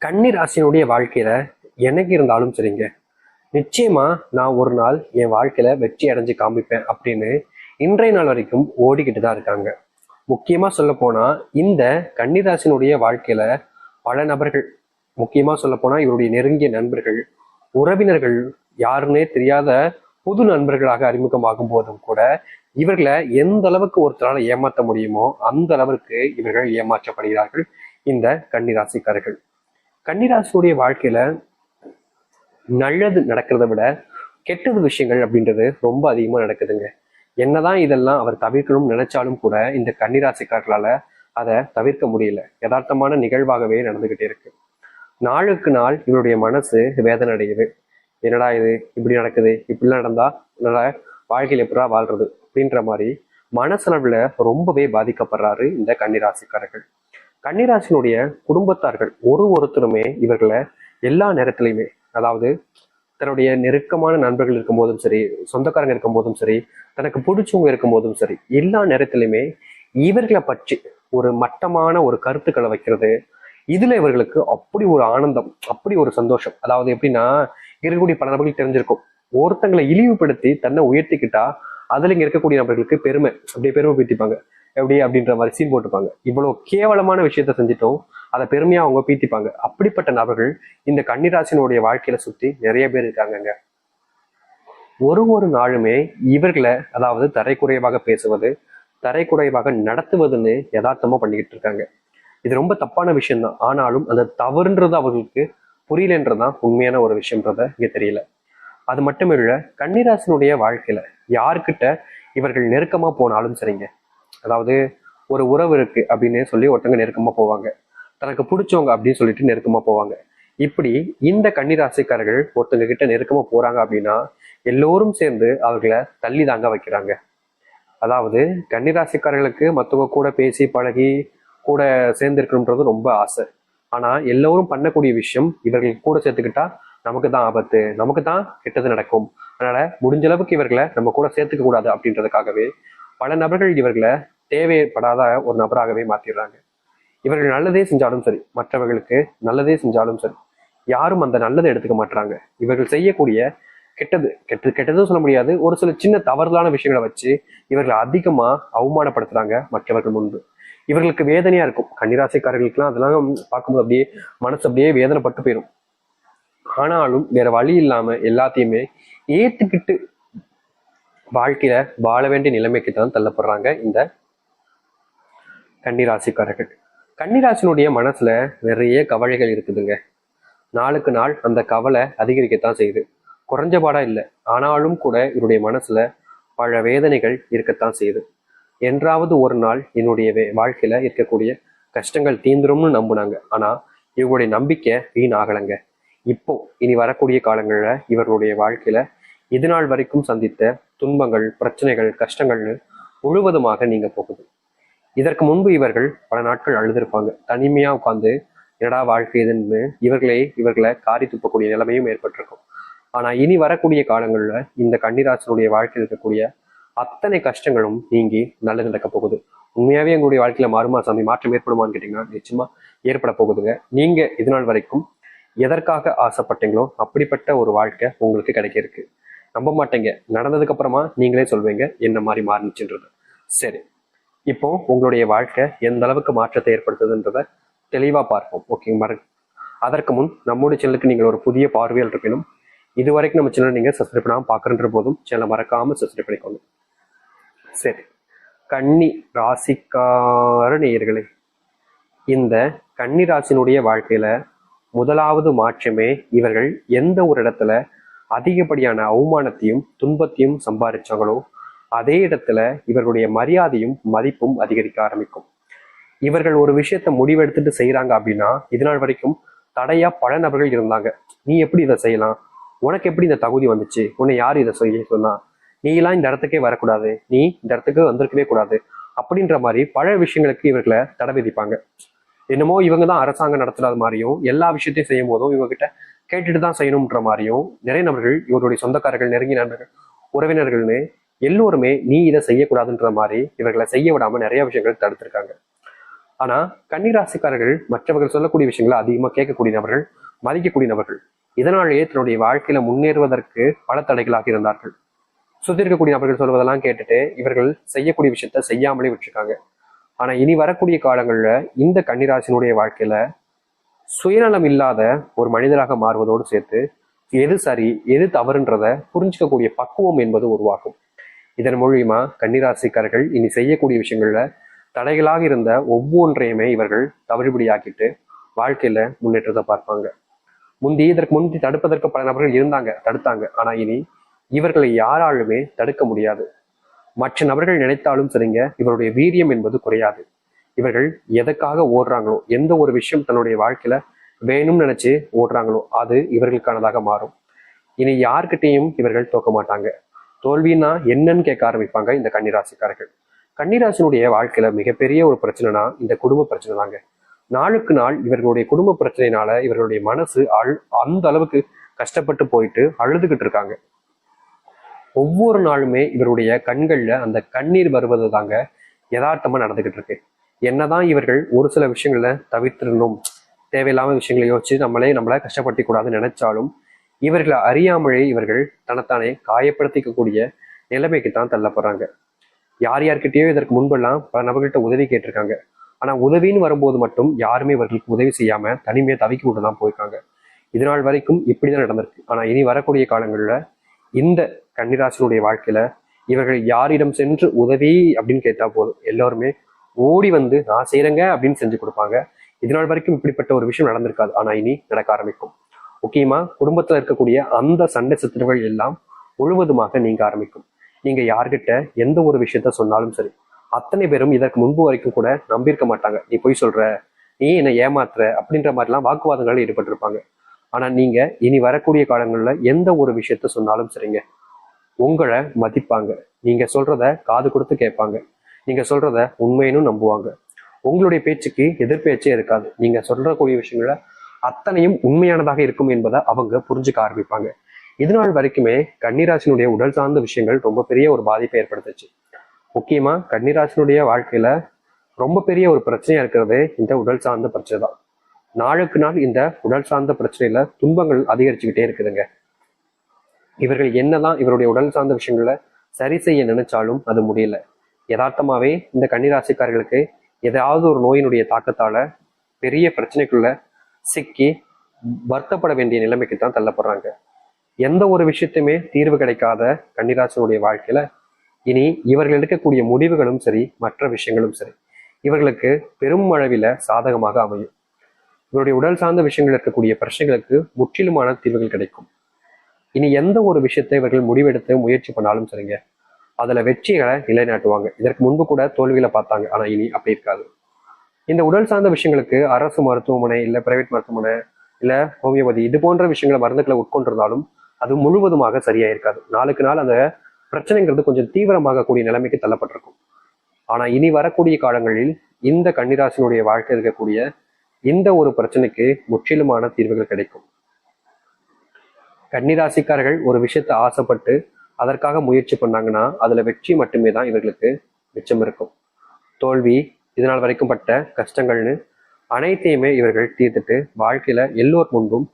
கன்னி ராசியினுடைய வாழ்க்கையில எனக்கு இருந்தாலும் சரிங்க, நிச்சயமா நான் ஒரு நாள் என் வாழ்க்கையில வெற்றி அடைஞ்சு காமிப்பேன் அப்படின்னு இன்றைய நாள் வரைக்கும் ஓடிக்கிட்டு தான் இருக்காங்க. முக்கியமா சொல்ல போனா இந்த கன்னிராசினுடைய வாழ்க்கையில பல நபர்கள், முக்கியமா சொல்ல போனா இவருடைய நெருங்கிய நண்பர்கள், உறவினர்கள், யாருன்னே தெரியாத புது நண்பர்களாக அறிமுகமாகும் போதும் கூட இவர்களை எந்த அளவுக்கு ஒருத்தரால ஏமாற்ற முடியுமோ அந்த அளவிற்கு இவர்கள் ஏமாற்றப்படுகிறார்கள் இந்த கன்னிராசிக்காரர்கள். கன்னிராசியுடைய வாழ்க்கையில நல்லது நடக்கிறத விட கெட்டது விஷயங்கள் அப்படின்றது ரொம்ப அதிகமா நடக்குதுங்க. என்னதான் இதெல்லாம் அவர் தவிர்க்கணும்னு நினைச்சாலும் கூட இந்த கன்னிராசிக்காரர்களால அதை தவிர்க்க முடியல. யதார்த்தமான நிகழ்வாகவே நடந்துகிட்டே இருக்கு. நாளுக்கு நாள் இவருடைய மனசு வேதனை அடையுது. என்னடா இது இப்படி நடக்குது, இப்படிலாம் நடந்தா என்னோட வாழ்க்கையில எப்படா வாழ்றது அப்படின்ற மாதிரி மனசளவுல ரொம்பவே பாதிக்கப்படுறாரு இந்த கன்னிராசிக்காரர்கள். கன்னிராசினுடைய குடும்பத்தார்கள் ஒருத்தருமே இவர்களை எல்லா நேரத்திலையுமே, அதாவது தன்னுடைய நெருக்கமான நண்பர்கள் இருக்கும் போதும் சரி, சொந்தக்காரங்க இருக்கும் போதும் சரி, தனக்கு பிடிச்சவங்க இருக்கும் போதும் சரி, எல்லா நேரத்திலுமே இவர்களை பற்றி ஒரு மட்டமான ஒரு கருத்துக்களை வைக்கிறது. இதுல இவர்களுக்கு அப்படி ஒரு ஆனந்தம், அப்படி ஒரு சந்தோஷம். அதாவது எப்படின்னா, இருக்கக்கூடிய பல நபர்கள் தெரிஞ்சிருக்கும், ஒருத்தங்களை இழிவுபடுத்தி தன்னை உயர்த்திக்கிட்டா அதுல இங்க இருக்கக்கூடிய நபர்களுக்கு பெருமை, அப்படியே பெருமை பீத்திப்பாங்க. எப்படி அப்படின்ற மாதிரி சீன் போட்டுப்பாங்க. இவ்வளவு கேவலமான விஷயத்த செஞ்சுட்டோம், அதை பெருமையா அவங்க பீத்திப்பாங்க. அப்படிப்பட்ட நபர்கள் இந்த கன்னிராசினுடைய வாழ்க்கையில சுத்தி நிறைய பேர் இருக்காங்கங்க. ஒரு நாளுமே இவர்களை, அதாவது தரைக்குறைவாக பேசுவது, தரைக்குறைவாக நடத்துவதுன்னு யதார்த்தமா பண்ணிக்கிட்டு இருக்காங்க. இது ரொம்ப தப்பான விஷயம்தான். ஆனாலும் அந்த தவறுன்றது அவர்களுக்கு புரியலன்றதுதான் உண்மையான ஒரு விஷயம்ன்றத இங்க தெரியல. அது மட்டும் இல்ல, கன்னிராசினுடைய வாழ்க்கையில யாருக்கிட்ட இவர்கள் நெருக்கமா போனாலும் சரிங்க, அதாவது ஒரு உறவு இருக்கு அப்படின்னு சொல்லி ஒருத்தங்க நெருக்கமா போவாங்க, தனக்கு பிடிச்சவங்க அப்படின்னு சொல்லிட்டு நெருக்கமா போவாங்க. இப்படி இந்த கன்னிராசிக்காரர்கள் ஒருத்தங்க கிட்ட நெருக்கமா போறாங்க அப்படின்னா எல்லோரும் சேர்ந்து அவர்களை தள்ளி தாங்க வைக்கிறாங்க. அதாவது கன்னிராசிக்காரர்களுக்கு மற்றவங்க கூட பேசி பழகி கூட சேர்ந்து இருக்கணும்ன்றது ரொம்ப ஆசை. ஆனா எல்லோரும் பண்ணக்கூடிய விஷயம், இவர்கள் கூட சேர்த்துக்கிட்டா நமக்கு தான் ஆபத்து, நமக்கு தான் கெட்டது நடக்கும், அதனால முடிஞ்ச அளவுக்கு இவர்களை நம்ம கூட சேர்த்துக்க கூடாது அப்படின்றதுக்காகவே பல நபர்கள் இவர்களை தேவைப்படாத ஒரு நபராகவே மாத்திடுறாங்க. இவர்கள் நல்லதே செஞ்சாலும் சரி, மற்றவர்களுக்கு நல்லதே செஞ்சாலும் சரி, யாரும் அந்த நல்லதை எடுத்துக்க மாட்டாங்க. இவர்கள் செய்யக்கூடிய கெட்டதும் சொல்ல முடியாது, ஒரு சில சின்ன தவறுதலான விஷயங்களை வச்சு இவர்களை அதிகமா அவமானப்படுத்துறாங்க மற்றவர்கள் முன்பு. இவர்களுக்கு வேதனையா இருக்கும். கன்னிராசிக்காரர்களுக்கெல்லாம் அதெல்லாம் பார்க்கும்போது அப்படியே மனசு அப்படியே வேதனைப்பட்டு போயிடும். ஆனாலும் வேற வழி இல்லாம எல்லாத்தையுமே ஏத்துக்கிட்டு வாழ்க்கையில வாழ வேண்டிய நிலைமைக்கு தான் தள்ளப்படுறாங்க இந்த கன்னிராசிக்காரர்கள். கன்னிராசினுடைய மனசுல நிறைய கவலைகள் இருக்குதுங்க. நாளுக்கு நாள் அந்த கவலை அதிகரிக்கத்தான் செய்யுது, குறைஞ்சபாடா இல்லை. ஆனாலும் கூட இவருடைய மனசுல பல வேதனைகள் இருக்கத்தான் செய்யுது. என்றாவது ஒரு நாள் என்னுடைய வாழ்க்கையில இருக்கக்கூடிய கஷ்டங்கள் தீந்துரும்னு நம்புனாங்க. ஆனா இவங்களுடைய நம்பிக்கை வீண் ஆகலைங்க. இப்போ இனி வரக்கூடிய காலங்கள்ல இவர்களுடைய வாழ்க்கையில இது நாள் வரைக்கும் சந்தித்த துன்பங்கள், பிரச்சனைகள், கஷ்டங்கள்னு முழுவதுமாக நீங்க போகுது. இதற்கு முன்பு இவர்கள் பல நாட்கள் அழுதுருப்பாங்க, தனிமையா உட்காந்து என்னடா வாழ்க்கை இதுன்னு இவர்களை காரி துப்பக்கூடிய நிலைமையும் ஏற்பட்டிருக்கும். ஆனா இனி வரக்கூடிய காலங்கள்ல இந்த கன்னிராசனுடைய வாழ்க்கையில் இருக்கக்கூடிய அத்தனை கஷ்டங்களும் நீங்கி நல்லது நடக்க போகுது. உண்மையாவே எங்களுடைய வாழ்க்கையில மாறுமா சாமி, மாற்றம் ஏற்படுமான்னு கேட்டீங்கன்னா நிச்சயமா ஏற்பட போகுதுங்க. நீங்க இது நாள் வரைக்கும் எதற்காக ஆசைப்பட்டீங்களோ அப்படிப்பட்ட ஒரு வாழ்க்கை உங்களுக்கு கிடைக்க இருக்கு. நம்ப மாட்டேங்க, நடந்ததுக்கு அப்புறமா நீங்களே சொல்வீங்க என்ன மாதிரி மாறுச்சுன்றது. சரி, இப்போ உங்களுடைய வாழ்க்கை எந்த அளவுக்கு மாற்றத்தை ஏற்படுத்துதுன்றத தெளிவா பார்ப்போம். ஓகேங்க. அதற்கு முன் நம்முடைய சேனலுக்கு நீங்கள் ஒரு புதிய பார்வையில் இருக்கணும். இது வரைக்கும் நம்ம சேனல் நீங்க சப்ஸ்கிரைப் பண்ணாம பாக்குற போதும் சேனலை மறக்காம சப்ஸ்கிரைப் பண்ணிக்கணும். சரி, கன்னி ராசிக்கார நேயர்களே, இந்த கன்னி ராசினுடைய வாழ்க்கையில முதலாவது மாற்றமே, இவர்கள் எந்த ஒரு இடத்துல அதிகப்படியான அவமானத்தையும் துன்பத்தையும் சம்பாதிச்சாங்களோ அதே இடத்துல இவர்களுடைய மரியாதையும் மதிப்பும் அதிகரிக்க ஆரம்பிக்கும். இவர்கள் ஒரு விஷயத்த முடிவெடுத்துட்டு செய்யறாங்க அப்படின்னா இது நாள் வரைக்கும் தடையா பல நபர்கள் இருந்தாங்க. நீ எப்படி இதை செய்யலாம், உனக்கு எப்படி இந்த தகுதி வந்துச்சு, உன்னை யார் இதை செய்ய சொன்னா, நீ எல்லாம் இந்த இடத்துக்கே வரக்கூடாது, நீ இந்த இடத்துக்கு வந்திருக்கவே கூடாது அப்படின்ற மாதிரி பல விஷயங்களுக்கு இவர்களை தடை விதிப்பாங்க. என்னமோ இவங்க தான் அரசாங்கம் நடத்துறது மாதிரியும், எல்லா விஷயத்தையும் செய்யும் போதும் இவங்க கிட்ட கேட்டுட்டு தான் செய்யணும்ன்ற மாதிரியும் நிறைய நபர்கள், இவருடைய சொந்தக்காரர்கள், நெருங்கிய நண்பர்கள், உறவினர்கள்னு எல்லோருமே நீ இதை செய்யக்கூடாதுன்ற மாதிரி இவர்களை செய்ய விடாம நிறைய விஷயங்கள் தடுத்திருக்காங்க. ஆனா கன்னிராசிக்காரர்கள் மற்றவர்கள் சொல்லக்கூடிய விஷயங்களை அதிகமா கேட்கக்கூடிய நபர்கள், மதிக்கக்கூடிய நபர்கள். இதனாலேயே தன்னுடைய வாழ்க்கையில முன்னேறுவதற்கு பல தடைகளாக இருந்தார்கள். சுத்தி இருக்கக்கூடிய நபர்கள் சொல்வதெல்லாம் கேட்டுட்டு இவர்கள் செய்யக்கூடிய விஷயத்த செய்யாமலே விட்டுருக்காங்க. ஆனா இனி வரக்கூடிய காலங்கள்ல இந்த கன்னிராசினுடைய வாழ்க்கையில சுயநலம் இல்லாத ஒரு மனிதராக மாறுவதோடு சேர்த்து எது சரி எது தவறுன்றத புரிஞ்சுக்கக்கூடிய பக்குவம் என்பது உருவாகும். இதன் மூலியமா கன்னிராசிக்காரர்கள் இனி செய்யக்கூடிய விஷயங்கள்ல தடைகளாக இருந்த ஒவ்வொன்றையுமே இவர்கள் தவிடுபடியாக்கிட்டு வாழ்க்கையில முன்னேற்றத்தை பார்ப்பாங்க. இதற்கு முந்தி தடுப்பதற்கு பல நபர்கள் இருந்தாங்க, தடுத்தாங்க. ஆனா இனி இவர்களை யாராலுமே தடுக்க முடியாது. மற்ற நபர்கள் நினைத்தாலும் சரிங்க, இவருடைய வீரியம் என்பது குறையாது. இவர்கள் எதற்காக ஓடுறாங்களோ, எந்த ஒரு விஷயம் தன்னுடைய வாழ்க்கையில வேணும்னு நினைச்சு ஓடுறாங்களோ அது இவர்களுக்கானதாக மாறும். இனி யார்கிட்டையும் இவர்கள் தோக்க மாட்டாங்க. தோல்வின்னா என்னன்னு கேட்க ஆரம்பிப்பாங்க இந்த கன்னிராசிக்காரர்கள். கன்னிராசினுடைய வாழ்க்கையில மிகப்பெரிய ஒரு பிரச்சனைனா இந்த குடும்ப பிரச்சனை தாங்க. நாளுக்கு நாள் இவர்களுடைய குடும்ப பிரச்சனையினால இவர்களுடைய மனசு அந்த அளவுக்கு கஷ்டப்பட்டு போயிட்டு அழுதுகிட்டு இருக்காங்க. ஒவ்வொரு நாளுமே இவருடைய கண்கள்ல அந்த கண்ணீர் வருவது தாங்க யதார்த்தமா நடந்துகிட்டு இருக்கு. என்னதான் இவர்கள் ஒரு சில விஷயங்களை தவிர்த்திருந்தும், தேவையில்லாம விஷயங்களை யோசிச்சு நம்மளை கஷ்டப்படுத்தி கூடாதுன்னு நினைச்சாலும் இவர்களை அறியாமலே இவர்கள் தன்னைத்தானே காயப்படுத்திக்கக்கூடிய நிலைமைக்கு தான் தள்ளப்படுறாங்க. யார்கிட்டயோ இதற்கு முன்பெல்லாம் பல நபர்கள்ட்ட உதவி கேட்டிருக்காங்க. ஆனா உதவின்னு வரும்போது மட்டும் யாருமே இவர்களுக்கு உதவி செய்யாம தனிமையை தவிக்க விட்டு தான் போயிருக்காங்க. இதனால் வரைக்கும் இப்படிதான் நடந்திருக்கு. ஆனா இனி வரக்கூடிய காலங்கள்ல இந்த கன்னிராசினுடைய வாழ்க்கையில இவர்கள் யாரிடம் சென்று உதவி அப்படின்னு கேட்டா போதும், எல்லோருமே ஓடி வந்து நான் செய்யறேங்க அப்படின்னு செஞ்சு கொடுப்பாங்க. இதனால் வரைக்கும் இப்படிப்பட்ட ஒரு விஷயம் நடந்திருக்காது. ஆனா இனி நடக்க ஆரம்பிக்கும். முக்கியமா குடும்பத்துல இருக்கக்கூடிய அந்த சண்டை சத்துருகள் எல்லாம் முழுவதுமாக நீங்க ஆரம்பிக்கும். நீங்க யார்கிட்ட எந்த ஒரு விஷயத்த சொன்னாலும் சரி, அத்தனை பேரும் இதற்கு முன்பு வரைக்கும் கூட நம்பியிருக்க மாட்டாங்க. நீ பொய் சொல்ற, நீ என்னை ஏமாத்துற அப்படின்ற மாதிரிலாம் வாக்குவாதங்கள் ஈடுபட்டிருப்பாங்க. ஆனா நீங்க இனி வரக்கூடிய காலங்கள்ல எந்த ஒரு விஷயத்த சொன்னாலும் சரிங்க, உங்களை மதிப்பாங்க. நீங்க சொல்றத காது கொடுத்து கேட்பாங்க. நீங்க சொல்றத உண்மைன்னு நம்புவாங்க. உங்களுடைய பேச்சுக்கு எதிர்பேச்சே இருக்காது. நீங்க சொல்றக்கூடிய விஷயங்கள அத்தனையும் உண்மையானதாக இருக்கும் என்பதை அவங்க புரிஞ்சுக்க ஆரம்பிப்பாங்க. இதனால் வரைக்குமே கன்னிராசினுடைய உடல் சார்ந்த விஷயங்கள் ரொம்ப பெரிய ஒரு பாதிப்பை ஏற்படுத்துச்சு. முக்கியமா கன்னிராசினுடைய வாழ்க்கையில ரொம்ப பெரிய ஒரு பிரச்சனையா இருக்கிறது இந்த உடல் சார்ந்த பிரச்சனை தான். நாளுக்கு நாள் இந்த உடல் சார்ந்த பிரச்சனையில துன்பங்கள் அதிகரிச்சுக்கிட்டே இருக்குதுங்க. இவர்கள் என்னதான் இவருடைய உடல் சார்ந்த விஷயங்கள சரி செய்ய நினைச்சாலும் அது முடியல. யதார்த்தமாவே இந்த கன்னிராசிக்காரர்களுக்கு ஏதாவது ஒரு நோயினுடைய தாக்கத்தால பெரிய பிரச்சனைக்குள்ள சிக்கி வருத்தப்பட வேண்டிய நிலைமைக்கு தான் தள்ளப்படுறாங்க. எந்த ஒரு விஷயத்தையுமே தீர்வு கிடைக்காத கன்னிராசினுடைய வாழ்க்கையில இனி இவர்கள் எடுக்கக்கூடிய முடிவுகளும் சரி, மற்ற விஷயங்களும் சரி, இவர்களுக்கு பெரும் அளவில சாதகமாக அமையும். இவருடைய உடல் சார்ந்த விஷயங்கள் இருக்கக்கூடிய பிரச்சனைகளுக்கு முற்றிலுமான தீர்வுகள் கிடைக்கும். இனி எந்த ஒரு விஷயத்தை இவர்கள் முடிவெடுத்து முயற்சி பண்ணாலும் சரிங்க, அதுல வெற்றிகளை நிலைநாட்டுவாங்க. இதற்கு முன்பு கூட தோல்வியில பார்த்தாங்க. ஆனா இனி அப்படி இருக்காது. இந்த உடல் சார்ந்த விஷயங்களுக்கு அரசு மருத்துவமனை, இல்ல பிரைவேட் மருத்துவமனை, இல்ல ஹோமியோபதி இது போன்ற விஷயங்களை மருந்துகளை உட்கொண்டிருந்தாலும் அது முழுவதுமாக சரியா இருக்காது. நாளுக்கு நாள் அந்த பிரச்சனைங்கிறது கொஞ்சம் தீவிரமாக கூடிய நிலைமைக்கு தள்ளப்பட்டிருக்கும். ஆனா இனி வரக்கூடிய காலங்களில் இந்த கன்னிராசினுடைய வாழ்க்கை இருக்கக்கூடிய இந்த ஒரு பிரச்சனைக்கு முற்றிலுமான தீர்வுகள் கிடைக்கும். கன்னிராசிக்காரர்கள் ஒரு விஷயத்த ஆசைப்பட்டு அதற்காக முயற்சி பண்ணாங்கன்னா அதுல வெற்றி மட்டுமே தான் இவர்களுக்கு மிச்சம் இருக்கும். தோல்வி, இதனால் வரைக்கும் பட்ட கஷ்டங்கள்னு அனைத்தையுமே இவர்கள் தீர்த்துட்டு வாழ்க்கையில எல்லோர் முன்பும்